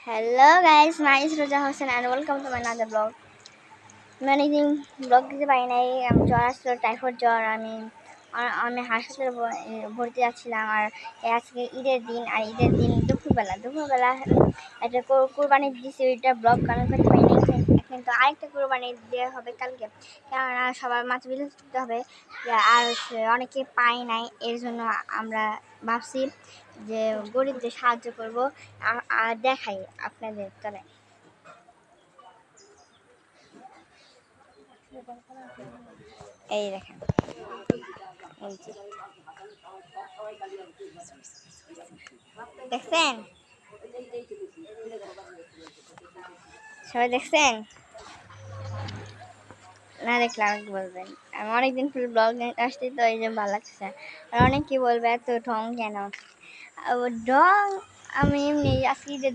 Hello guys, my name is Roja Hossain and welcome to my another vlog. আমি অনেকদিন blog দিতে পারি নাই। জ্বর আসছিল, টাইফয়েড জ্বর। আমি হাসপাতালে ভর্তি আছিলাম। আর আজকে ঈদের দিন, আর ঈদের দিন দুপুরবেলা একটা কোরবানি দিয়েছি, ওইটা ব্লগ আমি করতে পারি নাই। কিন্তু আরেকটা কোরবানি দেওয়া হবে কালকে, কেননা সবার মাছ বিলে দিতে হবে। আর অনেকে পায় নাই, এর জন্য আমরা ভাবছি যে গরিবদের সাহায্য করব। আর দেখাই আপনাদের তলে এই দেখেন, দেখছেন সবাই, দেখছেন না? দেখলে আমাকে বলবেন। আমি অনেকদিন ফুল ব্লগ আসছি, তো এই যে ভালো লাগছে। আর অনেক কি বলবে, এত ঢং কেন? ঢং আমি এমনি আজকে